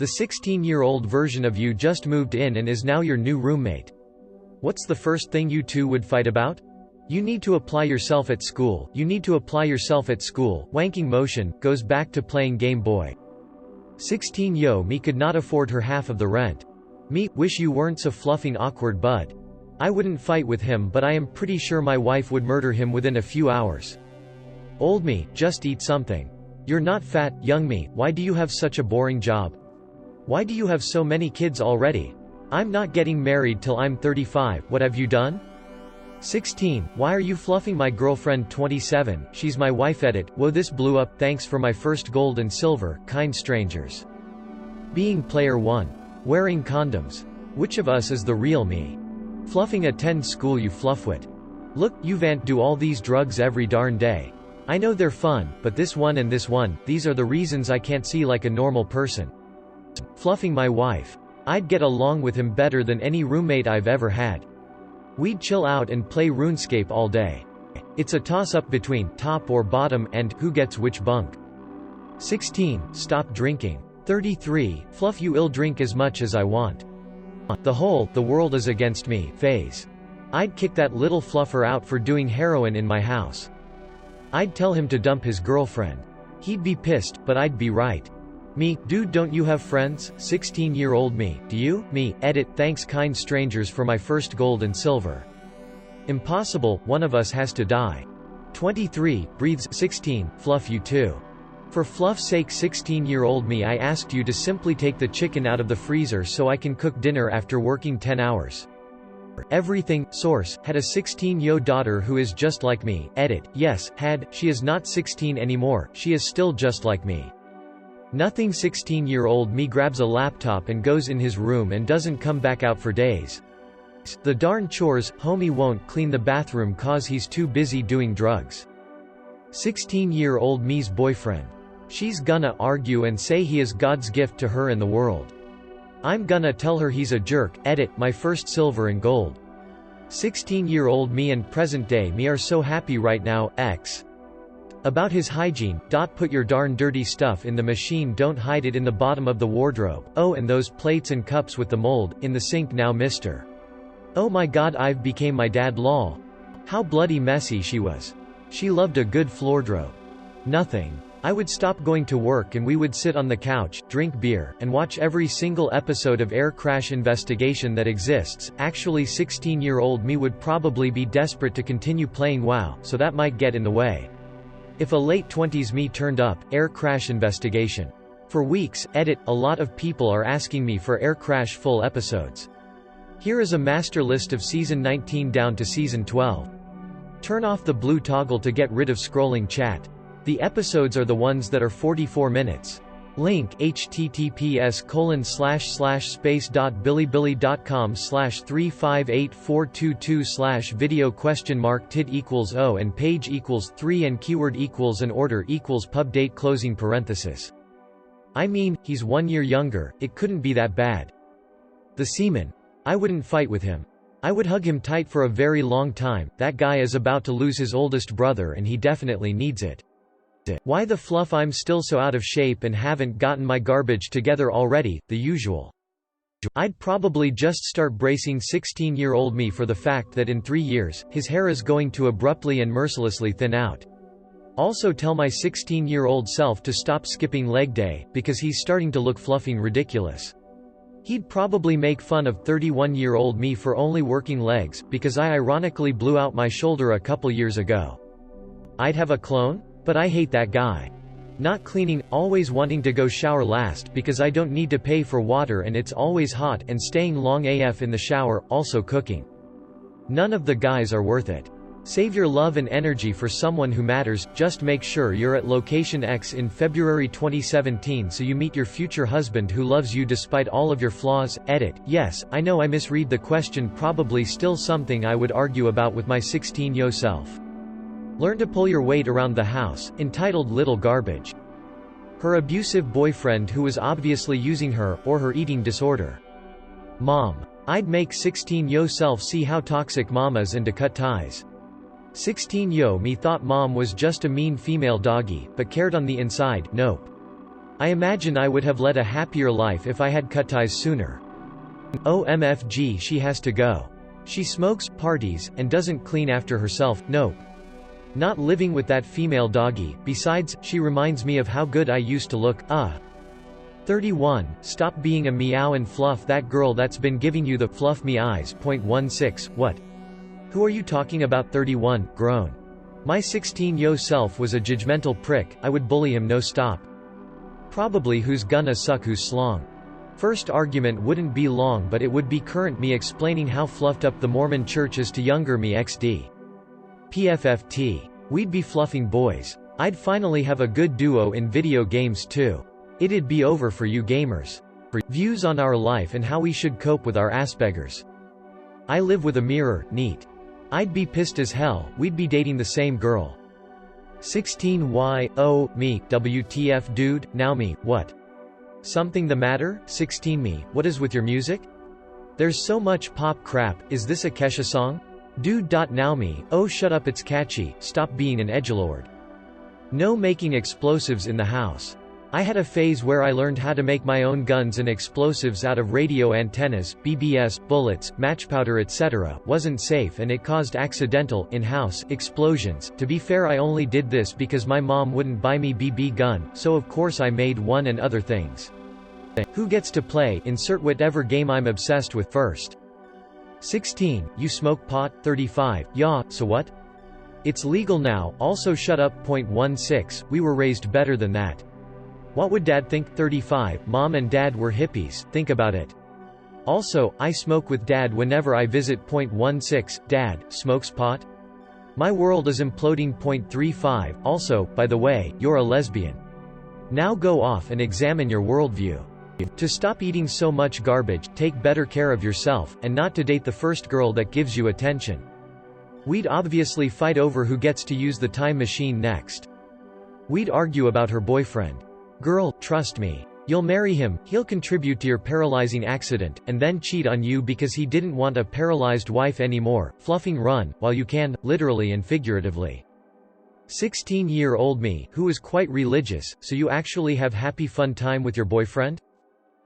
The 16-year-old version of you just moved in and is now your new roommate. What's the first thing you two would fight about? You need to apply yourself at school. You need to apply yourself at school. Wanking motion, goes back to playing Game Boy. 16 Yo me could not afford her half of the rent. Me, wish you weren't so fluffing awkward bud. I wouldn't fight with him, but I am pretty sure my wife would murder him within a few hours. Old me, just eat something. You're not fat. Young me, why do you have such a boring job? Why do you have so many kids already? I'm not getting married till I'm 35, what have you done? 16, why are you fluffing my girlfriend? 27, she's my wife. Edit, whoa, this blew up, thanks for my first gold and silver, kind strangers. Being player 1. Wearing condoms. Which of us is the real me? Fluffing attend school, you fluffwit. Look, you vant do all these drugs every darn day. I know they're fun, but this one and this one, these are the reasons I can't see like a normal person. Fluffing my wife. I'd get along with him better than any roommate I've ever had. We'd chill out and play RuneScape all day. It's a toss-up between top or bottom and who gets which bunk. 16, stop drinking. 33, fluff you ill drink as much as I want. The world is against me phase. I'd kick that little fluffer out for doing heroin in my house. I'd tell him to dump his girlfriend. He'd be pissed, but I'd be right. Me, dude, don't you have friends? 16-year-old me, do you? Me, edit, thanks kind strangers for my first gold and silver. Impossible, one of us has to die. 23, breathes. 16, fluff you too. For fluff's sake, 16-year-old me, I asked you to simply take the chicken out of the freezer so I can cook dinner after working 10 hours. Everything. Source, had a 16-yo daughter who is just like me. Edit, yes, had, she is not 16 anymore, she is still just like me. Nothing. 16-year-old me grabs a laptop and goes in his room and doesn't come back out for days. The darn chores, homie won't clean the bathroom cause he's too busy doing drugs. 16-year-old me's boyfriend. She's gonna argue and say he is God's gift to her and the world. I'm gonna tell her he's a jerk. Edit, my first silver and gold. 16-year-old me and present day me are so happy right now. X. About his hygiene. Put your darn dirty stuff in the machine, don't hide it in the bottom of the wardrobe. Oh, and those plates and cups with the mold, in the sink now, mister. Oh my god, I've became my dad. Lol. How bloody messy she was. She loved a good floordrobe. Nothing. I would stop going to work and we would sit on the couch, drink beer, and watch every single episode of Air Crash Investigation that exists. Actually, 16-year-old me would probably be desperate to continue playing WoW, so that might get in the way. If a late 20s me turned up, Air Crash Investigation. For weeks. Edit, a lot of people are asking me for Air Crash full episodes. Here is a master list of season 19 down to season 12. Turn off the blue toggle to get rid of scrolling chat. The episodes are the ones that are 44 minutes. Link, https://space.bilibili.com/358422/video?tid=0 and page =3 and keyword =and order =pub date closing parenthesis. I mean, he's 1 year younger, it couldn't be that bad. The seaman. I wouldn't fight with him. I would hug him tight for a very long time. That guy is about to lose his oldest brother and he definitely needs it. Why the fluff, I'm still so out of shape and haven't gotten my garbage together already, the usual. I'd probably just start bracing 16-year-old me for the fact that in 3 years, his hair is going to abruptly and mercilessly thin out. Also tell my 16-year-old self to stop skipping leg day, because he's starting to look fluffing ridiculous. He'd probably make fun of 31-year-old me for only working legs, because I ironically blew out my shoulder a couple years ago. I'd have a clone? But I hate that guy. Not cleaning, always wanting to go shower last because I don't need to pay for water and it's always hot, and staying long AF in the shower, also cooking. None of the guys are worth it. Save your love and energy for someone who matters. Just make sure you're at location X in February 2017 so you meet your future husband who loves you despite all of your flaws. Edit, yes, I know I misread the question, probably still something I would argue about with my 16-yo self. Learn to pull your weight around the house, entitled Little Garbage. Her abusive boyfriend who was obviously using her, or her eating disorder. Mom. I'd make 16-yo self see how toxic mom is and to cut ties. 16-yo me thought mom was just a mean female doggy, but cared on the inside. Nope. I imagine I would have led a happier life if I had cut ties sooner. OMFG, she has to go. She smokes, parties, and doesn't clean after herself. Nope. Not living with that female doggy. Besides, she reminds me of how good I used to look. 31. Stop being a meow and fluff that girl that's been giving you the fluff me eyes. 16. What? Who are you talking about? 31. Grown. My 16-yo self was a judgmental prick. I would bully him no stop. Probably who's gonna suck who's slong. First argument wouldn't be long, but it would be current me explaining how fluffed up the Mormon church is to younger me xd. PFFT. We'd be fluffing boys. I'd finally have a good duo in video games too. It'd be over for you gamers. Views on our life and how we should cope with our Asperger's. I live with a mirror, neat. I'd be pissed as hell, we'd be dating the same girl. 16. Why, oh, me, WTF dude, now me, what? Something the matter? 16. Me, what is with your music? There's so much pop crap, is this a Kesha song? Dude. Now me, oh shut up, it's catchy, stop being an edgelord. No making explosives in the house. I had a phase where I learned how to make my own guns and explosives out of radio antennas, BBS, bullets, match powder etc. Wasn't safe and it caused accidental, in-house, explosions. To be fair, I only did this because my mom wouldn't buy me BB gun, so of course I made one and other things. Who gets to play? Insert whatever game I'm obsessed with first. 16. You smoke pot? 35. Yeah, so what? It's legal now, also shut up. 16. We were raised better than that. What would dad think? 35. Mom and dad were hippies, think about it. Also, I smoke with dad whenever I visit. 16. Dad smokes pot? My world is imploding. 35. Also, by the way, you're a lesbian. Now go off and examine your worldview. To stop eating so much garbage, take better care of yourself, and not to date the first girl that gives you attention. We'd obviously fight over who gets to use the time machine next. We'd argue about her boyfriend. Girl, trust me. You'll marry him, he'll contribute to your paralyzing accident, and then cheat on you because he didn't want a paralyzed wife anymore. Fluffing run, while you can, literally and figuratively. 16-year-old me, who is quite religious, so you actually have happy fun time with your boyfriend?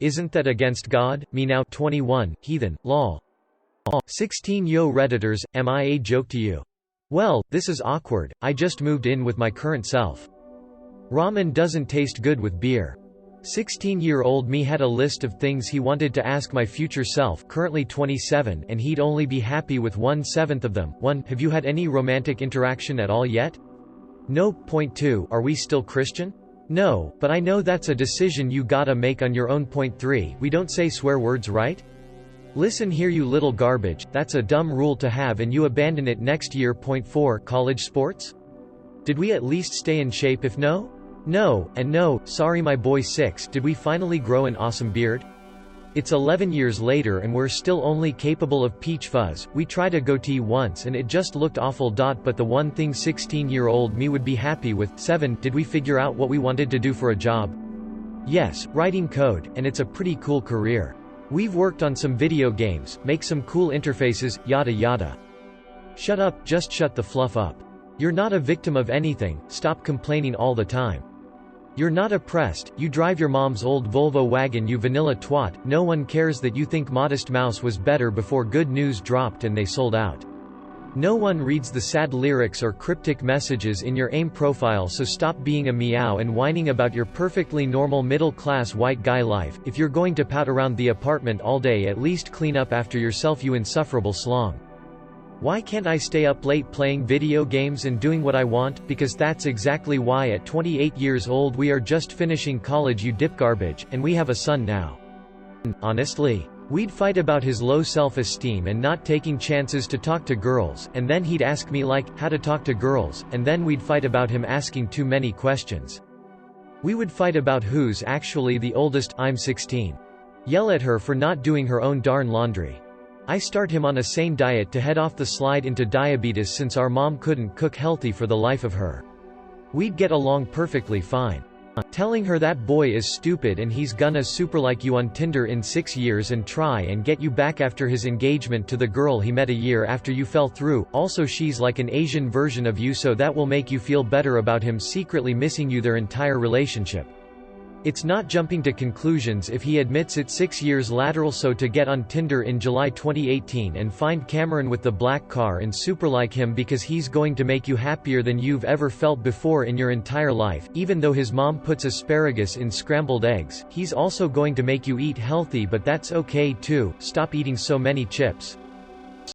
Isn't that against God? Me now 21, heathen, lol. 16 Yo Redditors, am I a joke to you? Well, this is awkward, I just moved in with my current self. Ramen doesn't taste good with beer. 16-year-old me had a list of things he wanted to ask my future self, currently 27, and he'd only be happy with 1/7 of them. 1. Have you had any romantic interaction at all yet? No. 2. Are we still Christian? No, but I know that's a decision you gotta make on your own. 3. We don't say swear words, right? Listen here you little garbage, that's a dumb rule to have and you abandon it next year. 4. College sports? Did we at least stay in shape if no? No, and no, sorry my boy. 6. Did we finally grow an awesome beard? It's 11 years later and we're still only capable of peach fuzz. We tried a goatee once and it just looked awful. But the one thing 16-year-old me would be happy with. 7. Did we figure out what we wanted to do for a job? Yes, writing code, and it's a pretty cool career. We've worked on some video games, make some cool interfaces, yada yada. Shut up, just shut the fluff up. You're not a victim of anything, stop complaining all the time. You're not oppressed, you drive your mom's old Volvo wagon, you vanilla twat. No one cares that you think Modest Mouse was better before Good News dropped and they sold out. No one reads the sad lyrics or cryptic messages in your AIM profile, so stop being a meow and whining about your perfectly normal middle-class white guy life. If you're going to pout around the apartment all day, at least clean up after yourself, you insufferable slong. Why can't I stay up late playing video games and doing what I want? Because that's exactly why at 28 years old we are just finishing college, you dip garbage, and we have a son now. Honestly, we'd fight about his low self-esteem and not taking chances to talk to girls, and then he'd ask me like, how to talk to girls, and then we'd fight about him asking too many questions. We would fight about who's actually the oldest. I'm 16. Yell at her for not doing her own darn laundry. I start him on a sane diet to head off the slide into diabetes since our mom couldn't cook healthy for the life of her. We'd get along perfectly fine. Telling her that boy is stupid and he's gonna super like you on Tinder in 6 years and try and get you back after his engagement to the girl he met a year after you fell through. Also, she's like an Asian version of you, so that will make you feel better about him secretly missing you their entire relationship. It's not jumping to conclusions if he admits it. 6 years lateral. So to get on Tinder in July 2018 and find Cameron with the black car and superlike him because he's going to make you happier than you've ever felt before in your entire life. Even though his mom puts asparagus in scrambled eggs, he's also going to make you eat healthy, but that's okay too. Stop eating so many chips.